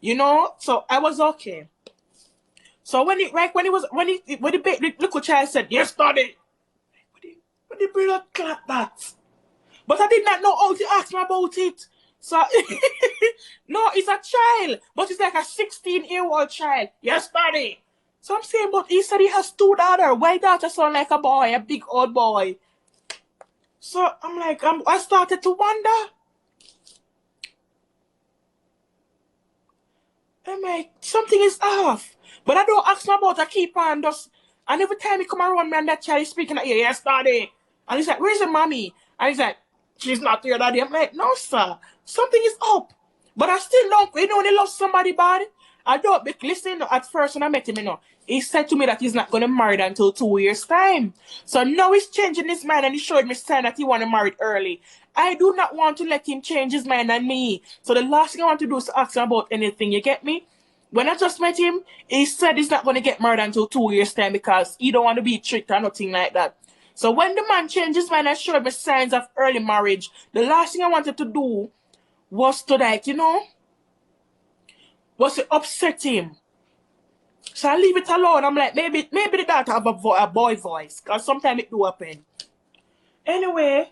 You know? So I was okay. So when the little child said, yes, daddy, when the brother clapped that. But I did not know how to ask me about it. So no, it's a child, but it's like a 16-year-old child. Yes, daddy. So I'm saying, but he said he has two daughters. Why daughter sound like a boy, a big old boy? So I'm like, I started to wonder. I'm like, something is off. But I don't ask him about. I keep on just, and every time he come around me and that child is speaking at you, yes, daddy. And he's like, where's the mommy? And he's like, she's not here, daddy. I'm like, no, sir. Something is up. But I still don't, you know, when he loves somebody bad, I don't, listen, at first when I met him, you know, he said to me that he's not going to marry her until 2 years' time. So now he's changing his mind and he showed me sign that he want to marry early. I do not want to let him change his mind on me. So the last thing I want to do is to ask him about anything, you get me? When I just met him, he said he's not going to get married until 2 years' time because he don't want to be tricked or nothing like that. So when the man changed his mind and showed me signs of early marriage, the last thing I wanted to do was to like, you know, was to upset him. So I leave it alone. I'm like, maybe the daughter have a boy voice, because sometimes it do happen. Anyway,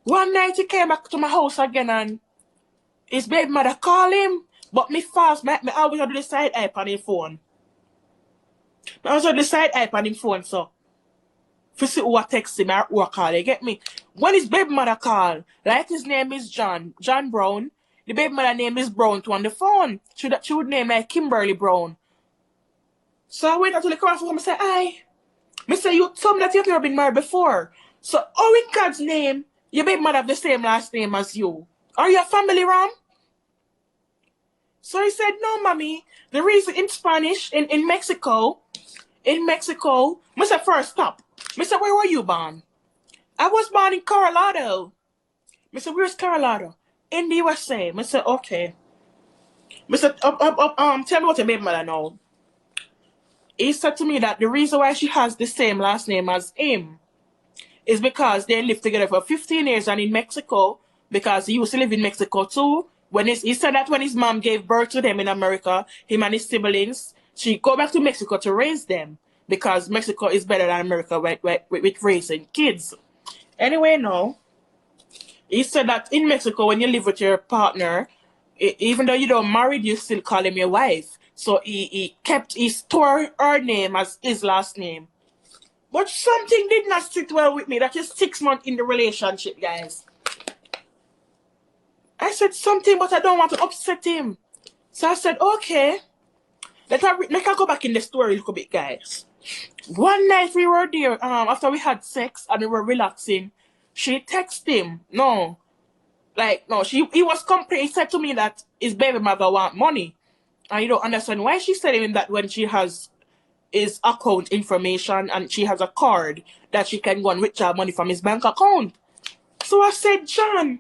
one night he came back to my house again and his baby mother called him, but me fast, me always do the side eye on his phone. I always do the side eye on his phone, so for see who text him or who call, you get me? When his baby mother call, like his name is John Brown, the baby mother name is Brown to on the phone. She would name like Kimberly Brown. So I wait until they come off and say, "Aye." Me say, you told me that you've never been married before. So how in God's name, your baby mother have the same last name as you? Are you a family, Ram? So he said, no, mommy. The reason in Spanish, in Mexico, I said, first, stop. I said, where were you born? I was born in Colorado. I said, where's Colorado? In the USA. I said, okay. I said, tell me what your baby mother know. He said to me that the reason why she has the same last name as him is because they lived together for 15 years and in Mexico, because he used to live in Mexico too. He said that when his mom gave birth to them in America, him and his siblings, she go back to Mexico to raise them because Mexico is better than America with raising kids. Anyway, no. He said that in Mexico, when you live with your partner, even though you don't married, you still call him your wife. So he store her name as his last name. But something did not sit well with me. That is 6 months in the relationship, guys. I said something, but I don't want to upset him. So I said, okay. Let her go back in the story a little bit, guys. One night we were there, after we had sex and we were relaxing, she texted him. No. He was complaining. He said to me that his baby mother want money. And you don't understand why she's telling him that when she has his account information and she has a card that she can go and withdraw money from his bank account. So I said, John,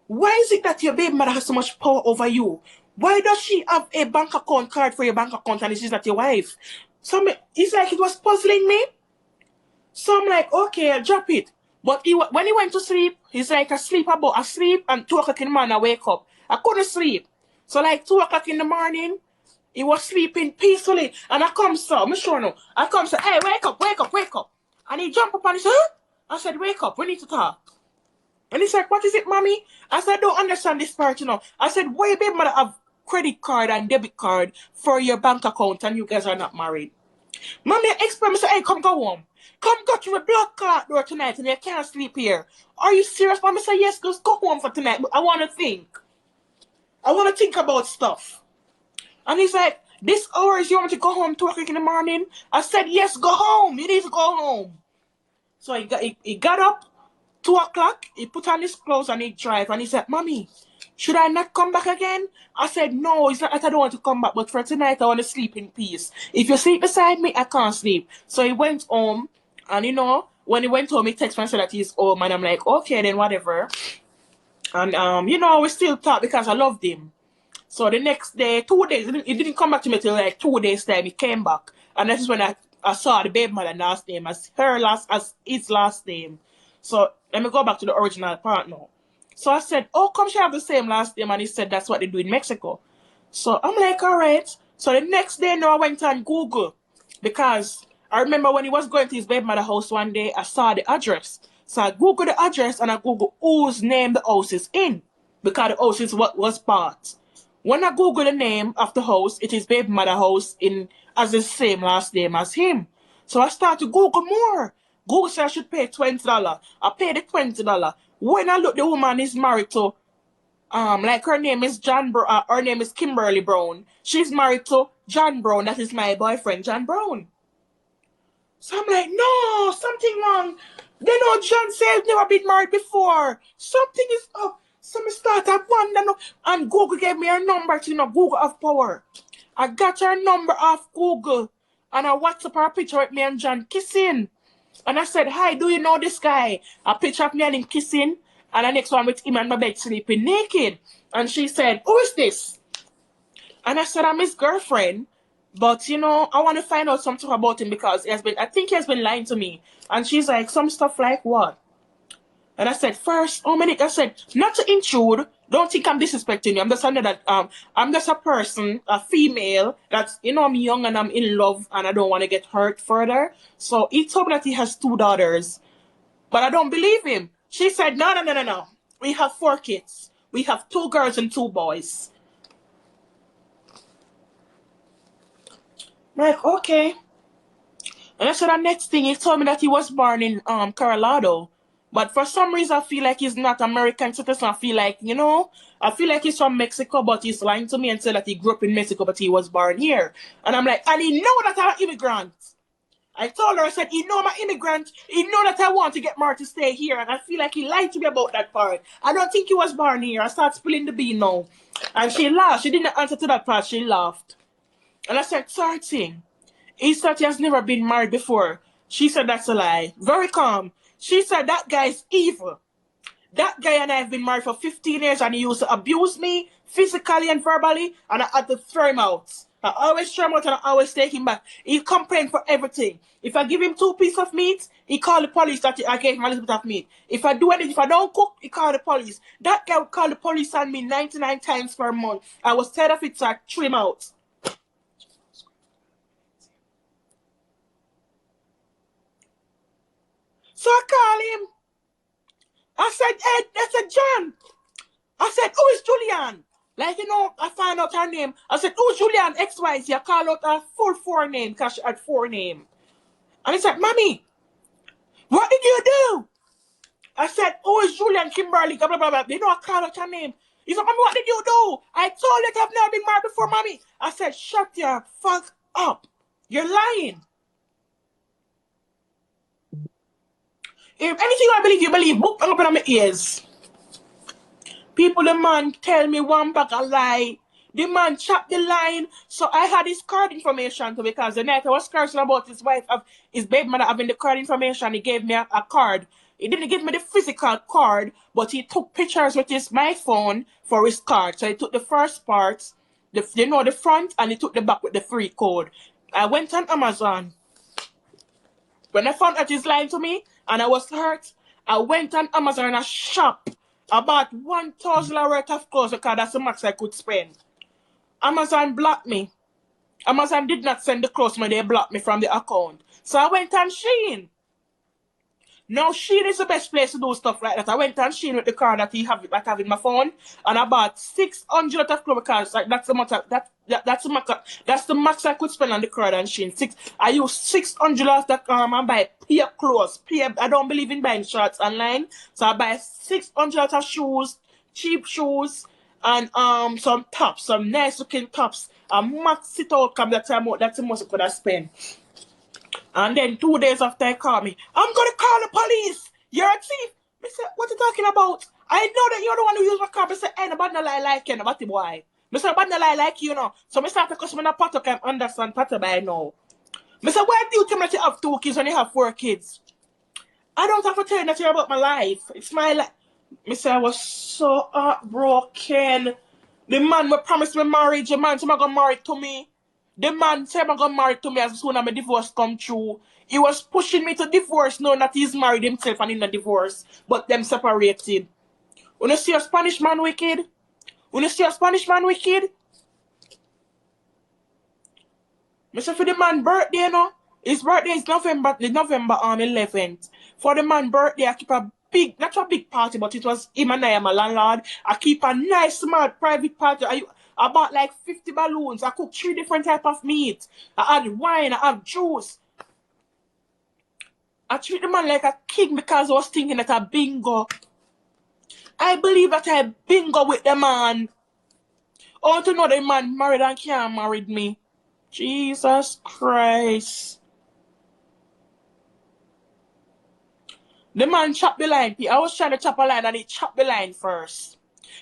why is it that your baby mother has so much power over you? Why does she have a bank account card for your bank account and she's not your wife? So it's like it was puzzling me. So I'm like, okay, I'll drop it. But when he went to sleep, he's like asleep and 2 o'clock in the morning I wake up. I couldn't sleep. So like 2 o'clock in the morning, he was sleeping peacefully. And I come, so I'm sure no. I come, say, hey, wake up, wake up, wake up. And he jumped up and he said, huh? I said, wake up, we need to talk. And he's like, what is it, mommy? I said, I don't understand this part, you know. I said, why your baby mother have credit card and debit card for your bank account and you guys are not married? Mommy explained, me say, hey, come go home. Come go to a blood clot door tonight and you can't sleep here. Are you serious? Mommy say, yes, just go home for tonight. But I want to think. I want to think about stuff. And he's like, this hours you want me to go home 2 o'clock in the morning? I said, yes, go home. You need to go home. So he got up 2 o'clock. He put on his clothes and he drive. And he said, mommy, should I not come back again? I said, no, it's not that I don't want to come back. But for tonight, I want to sleep in peace. If you sleep beside me, I can't sleep. So he went home. And, you know, when he went home, he texted me and said that he's home. And I'm like, okay, then whatever. And, you know, we still talk because I loved him. So the next day, 2 days, he didn't come back to me till like 2 days time. He came back. And that is when I saw the baby mother last name as his last name. So let me go back to the original partner. So I said, oh, come she have the same last name? And he said, that's what they do in Mexico. So I'm like, all right. So the next day now I went on Google because I remember when he was going to his baby mother house one day, I saw the address. So I Googled the address and I Googled whose name the house is in because the house is what was bought. When I Google the name of the house, it is baby mother house in as the same last name as him. So I start to Google more. Google said I should pay $20. I paid the $20. When I look, the woman is married to like her name is her name is Kimberly Brown. She's married to John Brown. That is my boyfriend, John Brown. So I'm like, no, something wrong. They know John says never been married before. Something is up. So me start at one and Google gave me her number to Google have power. I got her number off Google and I WhatsApp her picture with me and John kissing. And I said, hi, do you know this guy? A picture of me and him kissing. And the next one with him and my bed sleeping naked. And she said, who is this? And I said, I'm his girlfriend. But, I want to find out something about him because I think he has been lying to me. And she's like, some stuff like what? And I said, first, I said, not to intrude. Don't think I'm disrespecting you. I'm just I'm just a person, a female, that's, I'm young and I'm in love and I don't want to get hurt further. So he told me that he has 2 daughters. But I don't believe him. She said, no. We have 4 kids. We have 2 girls and 2 boys. I'm like, okay. And I said the next thing, he told me that he was born in Colorado. But for some reason, I feel like he's not American citizen. I feel like, he's from Mexico, but he's lying to me and said that he grew up in Mexico, but he was born here. And I'm like, and he know that I'm an immigrant. I told her, I said, he know I'm an immigrant. He know that I want to get married to stay here. And I feel like he lied to me about that part. I don't think he was born here. I start spilling the bean now. And she laughed. She didn't answer to that part. She laughed. And I said, sorry, thing. He said he has never been married before. She said that's a lie. Very calm. She said that guy is evil. That guy and I have been married for 15 years and he used to abuse me physically and verbally and I had to throw him out. I always throw him out and I always take him back. He complained for everything. If I give him 2 pieces of meat, he called the police that I gave him a little bit of meat. If I do anything, if I don't cook, he called the police. That guy would call the police on me 99 times per month. I was tired of it, so I threw him out. So I call him. I said, Ed, I said, John. I said, who is Julian? Like, I found out her name. I said, who's Julian XYZ? I called out her full 4 name because she had 4 names. And he said, Mommy, what did you do? I said, who is Julian Kimberly? Blah, blah, blah, blah. I called out her name. He said, Mommy, what did you do? I told you that I've never been married before, Mommy. I said, shut your fuck up. You're lying. If anything I believe, you believe. Book up in my ears. People, the man tell me one back a lie. The man chopped the line. So I had his card information too because the night I was cursing about his wife, his baby mother having the card information, he gave me a card. He didn't give me the physical card, but he took pictures with my phone for his card. So he took the first part, the front, and he took the back with the free code. I went on Amazon. When I found out he's lying to me and I was hurt, I went on Amazon and I shopped about $1,000 worth of clothes because that's the max I could spend. Amazon blocked me. Amazon did not send the clothes to me, they blocked me from the account. So I went on Shein. Now Shein is the best place to do stuff like that. I went on Shein with the card that I have in my phone and I bought 600 of clothes because that's the max that's the max I could spend on the card on Shein. I use $600 that and buy pair clothes. I don't believe in buying shirts online. So I buy $600 of shoes, cheap shoes, and some tops, some nice looking tops. And max it out come that time out. That's the most I could have spent. And then 2 days after he called me, I'm going to call the police. You're a thief. I said, what are you talking about? I know that you're the one who used my car. I said, hey, nobody no lie like you, nobody boy. I said, nobody no lie like you, know. So I start to customer in a pot can understand pattern by now. I said, why do you tell me that you have 2 kids when you have 4 kids? I don't have to tell you that you're about my life. It's my life. I said, I was so heartbroken. The man who promised me marriage, the man said I'm going to marry to me. The man said I'm going to marry to me as soon as my divorce come true. He was pushing me to divorce knowing that he's married himself and in a divorce. But them separated. When you see a Spanish man wicked? When you see a Spanish man wicked? I say for the man birthday, you know. His birthday is November 11th. For the man birthday, I keep a big, not a big party, but it was him and I am a landlord. I keep a nice, smart, private party. I bought like 50 balloons. I cooked 3 different type of meat. I had wine, I had juice. I treat the man like a king because I was thinking that I bingo. I believe that I bingo with the man. I want to know the man married and can't marry me. Jesus Christ. The man chopped the line. I was trying to chop a line and he chopped the line first.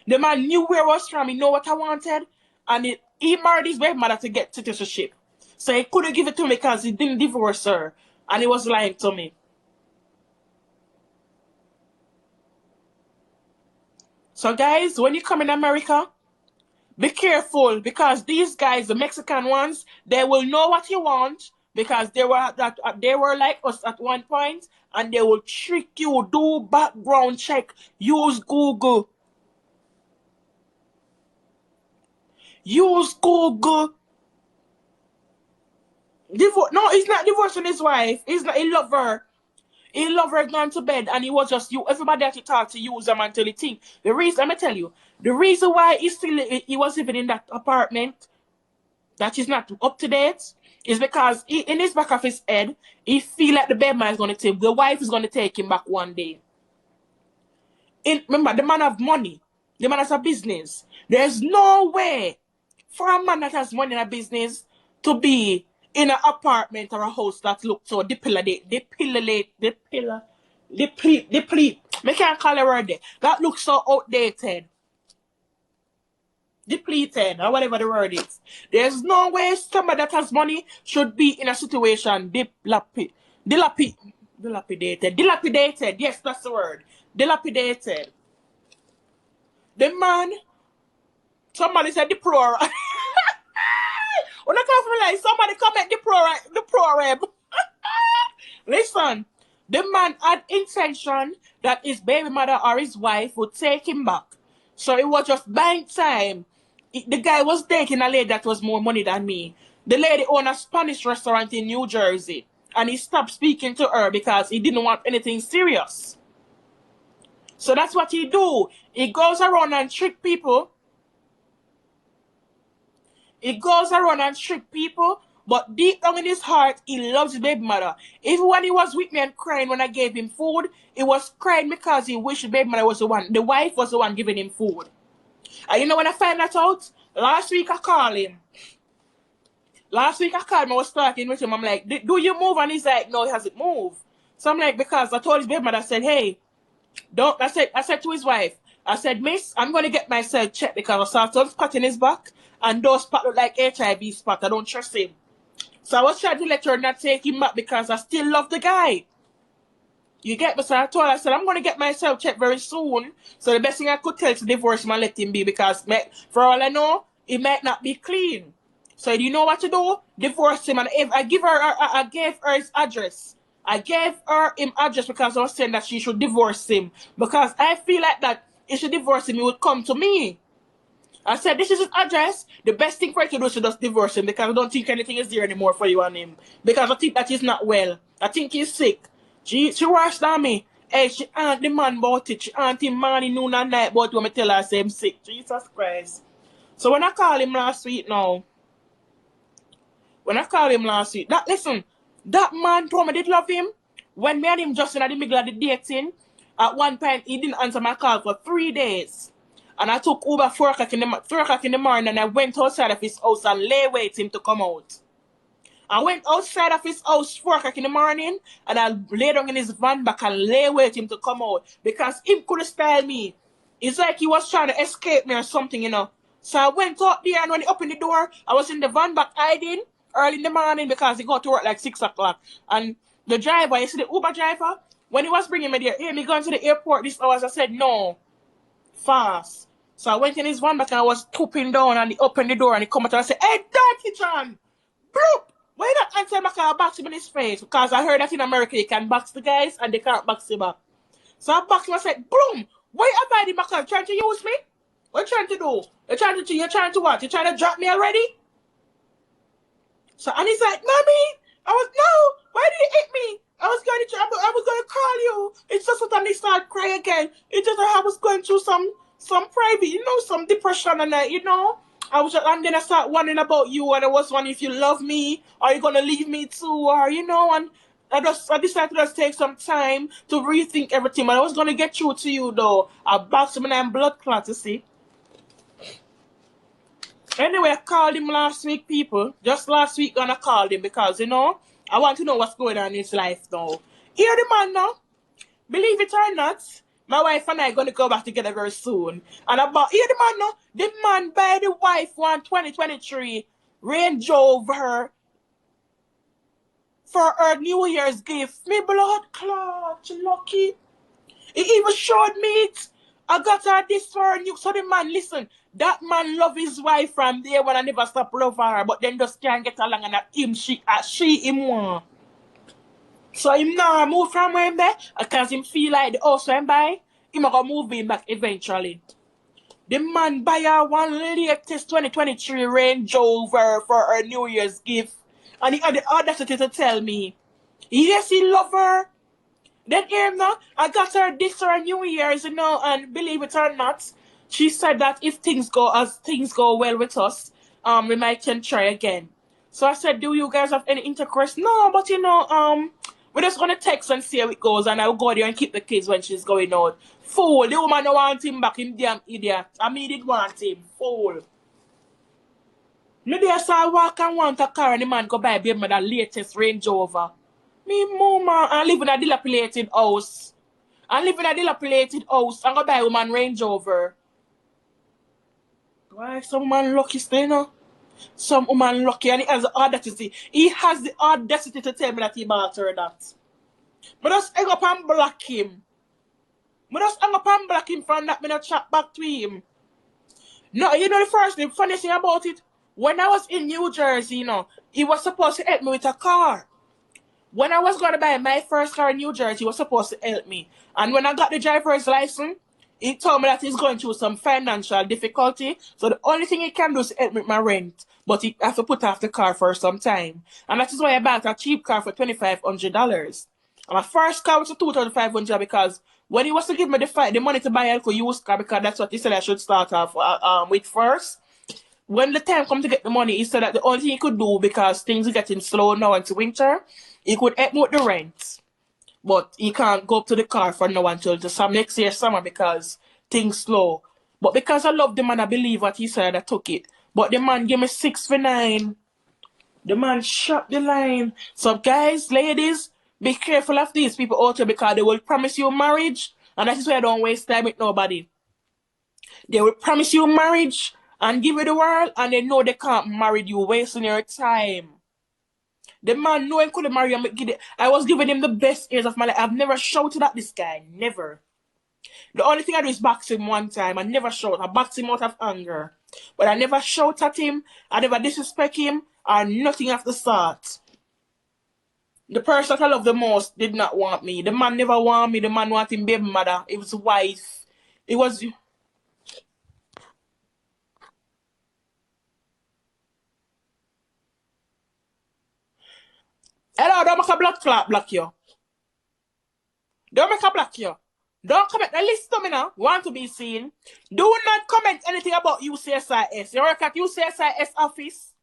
The man knew where I was from. He know what I wanted. And he married his baby mother to get citizenship. So he couldn't give it to me because he didn't divorce her. And he was lying to me. So guys, when you come in America, be careful because these guys, the Mexican ones, they will know what you want because they were like us at one point and they will trick you, do background check, use Google. Use Google. No, he's not divorcing his wife. He's not. He love her. He love her gone to bed and he was just you. Everybody had to talk to use them until he think. The reason, let me tell you, the reason why he was living in that apartment that is not up to date is because in his back of his head, he feel like the bed man is going to take, the wife is going to take him back one day. Remember, the man have money. The man has a business. There's no way for a man that has money in a business to be in an apartment or a house that looks so deplete. Me can't call a word there. That looks so outdated. Depleted, or whatever the word is. There's no way somebody that has money should be in a situation dilapidated. Yes, that's the word. Dilapidated. The man, somebody said deplorable. When I come from like somebody comment deplorable. Listen, the man had intention that his baby mother or his wife would take him back. So it was just buying time. The guy was dating a lady that was more money than me. The lady owned a Spanish restaurant in New Jersey. And he stopped speaking to her because he didn't want anything serious. So that's what he do. He goes around and trick people. But deep down in his heart, he loves his baby mother. Even when he was with me and crying when I gave him food, he was crying because he wished the baby mother was the one. The wife was the one giving him food. And you know when I find that out? Last week I called him. I was talking with him. I'm like, do you move? And he's like, no, he hasn't moved. So I'm like, because I told his baby mother, I said, hey, don't, I said to his wife, I said, miss, I'm going to get myself checked because I saw some spot in his back. And those spots look like HIV spot. I don't trust him. So I was trying to let her not take him back because I still love the guy. You get me? So I told her, I said, I'm going to get myself checked very soon. So the best thing I could tell is to divorce him and let him be because for all I know, he might not be clean. So do you know what to do? Divorce him. And if I gave her his address. I gave her his address because I was saying that she should divorce him. Because I feel like that if she divorce him, he would come to me. I said, this is his address. The best thing for you to do is to just divorce him because I don't think anything is there anymore for you and him. Because I think that he's not well. I think he's sick. She worse than me. Hey, she aunt the man about it. She aunt him morning, noon and night about when I tell her I say I'm sick. Jesus Christ. So when I called him last week now, listen, that man told me did love him. When me and him just in the middle of the dating, at one point he didn't answer my call for 3 days. And I took Uber 4 o'clock in the morning and I went outside of his house and lay waiting to come out. I went outside of his house 4 o'clock in the morning and I lay down in his van back and lay waiting to come out because him couldn't style me. It's like he was trying to escape me or something, you know. So I went out there and when he opened the door, I was in the van back hiding early in the morning because he got to work like 6 o'clock. And the driver, you see the Uber driver, when he was bringing me there, hey, me going to the airport this hours, I said, no, fast. So I went in his van back and I was pooping down and he opened the door and he come out and I said, hey, Dirty John, bloop. Why not answer my car box him in his face? Because I heard that in America you can box the guys and they can't box him up. So I boxed him and said, boom, why am I in my car? Trying to use me? What you trying to do? You're trying to what? You're trying to drop me already? So and he's like, Mommy, I was no, why did you hit me? I was going to call you. It's just that they start crying again. It's just that I was going through some private, some depression and that, and then I start wondering about you, and I was wondering if you love me, are you gonna leave me too, or and I decided to just take some time to rethink everything. But I was gonna get through to you though. I boxed him and blood clot, you see. Anyway, I called him last week, people. Just last week, and I called him because I want to know what's going on in his life now. Hear the man now. Believe it or not, my wife and I are going to go back together very soon. And hear the man now. The man buy the wife one 2023 Range Rover for her New Year's gift. Me blood clot, lucky. He even showed me it. I got her this for her new. So the man, listen, that man love his wife from there when I never stop loving her, but then just can't get along and she him want. So him now move from where him there because him feel like the house when him buy, him gonna move him back eventually. The man buy her one latest 2023 Range Rover for her New Year's gift. And he had the audacity to tell me, yes, he love her. Then here now, I got her this for her New Year's, and believe it or not, she said that if things go well with us, we might can try again. So I said, do you guys have any intercourse? No, but we're just gonna text and see how it goes, and I'll go there and keep the kids when she's going out. Fool, the woman don't want him back, him damn idiot. I mean, did want him, fool. Maybe I saw walk and want a car and the man go buy baby the latest Range Rover. Me mama, I live in a dilapidated house. I live in a dilapidated house and go buy a woman Range Rover. Why some man lucky still, Some woman lucky and he has the audacity. He has the audacity to tell me that he bought her that. But just hang up and block him. But just hang up and block him from that me not chat back to him. No, the funny thing about it, when I was in New Jersey, he was supposed to help me with a car. When I was going to buy my first car in New Jersey, he was supposed to help me. And when I got the driver's license, he told me that he's going through some financial difficulty. So the only thing he can do is help me with my rent. But he has to put off the car for some time. And that is why I bought a cheap car for $2,500. And my first car was a $2,500 because when he was to give me the money to buy a used car, because that's what he said I should start off with first. When the time come to get the money, he said that the only thing he could do, because things are getting slow now into winter, he could help me with the rent. But he can't go up to the car for now until the next year summer because things slow. But because I love the man, I believe what he said, I took it. But the man gave me 6 for 9. The man shot the line. So guys, ladies, be careful of these people out here because they will promise you marriage. And that is why I don't waste time with nobody. They will promise you marriage and give you the world, and they know they can't marry you, wasting your time. The man knew he couldn't marry him. I was giving him the best years of my life. I've never shouted at this guy. Never. The only thing I do is box him one time. I never shout. I box him out of anger. But I never shout at him. I never disrespect him or nothing of the sort. The person that I love the most did not want me. The man never want me. The man wanted him baby mother. It was wife. It was... Hello, don't make a blood clot block you. Don't make a block you. Don't comment. Now listen to me now. Want to be seen. Do not comment anything about UCSIS. You work at UCSIS office?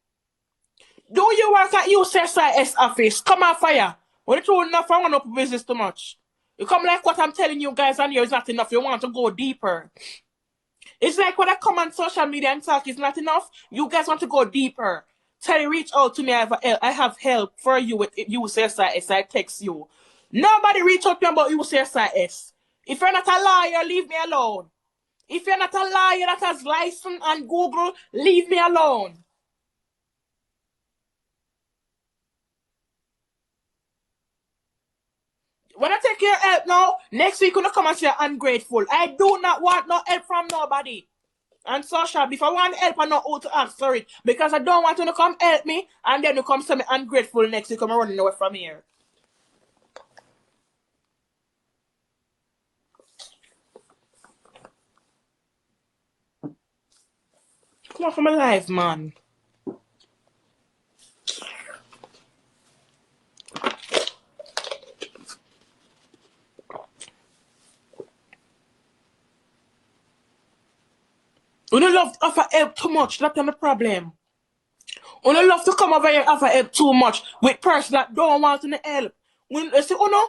Do you work at UCSIS office? Come on, fire. When it's true enough, I want to business too much. You come like what I'm telling you guys on here is not enough. You want to go deeper. It's like when I come on social media and talk is not enough. You guys want to go deeper. Tell you, reach out to me. I have help for you with UCSIS. I text you. Nobody reach out to me about UCSIS. If you're not a liar, leave me alone. If you're not a liar that has license on Google, leave me alone. When I take your help now, next week you're gonna come and say you're ungrateful. I do not want no help from nobody. And social, if I want help, I know how to ask for it. Because I don't want you to come help me, and then you come say me ungrateful next week, I'm running away from here. Come on from my life, man. You don't love to offer help too much. That's the problem. You don't love to come over here and offer help too much with person that don't want to help. When they say, oh no,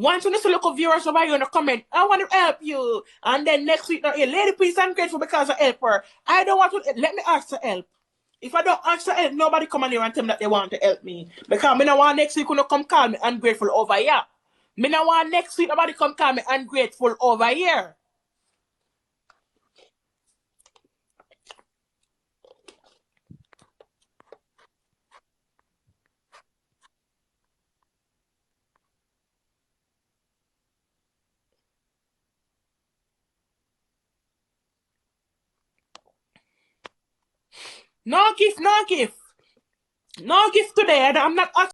once you see local viewers over here in the comment, I want to help you. And then next week, hey, lady, please, I'm grateful because I help her. I don't want to, let me ask for help. If I don't ask for help, nobody come on here and tell me that they want to help me. Because me no want next week to come call me ungrateful over here. Me no want next week nobody come call me ungrateful over here. No gift, no gift. No gift today. I'm not asking.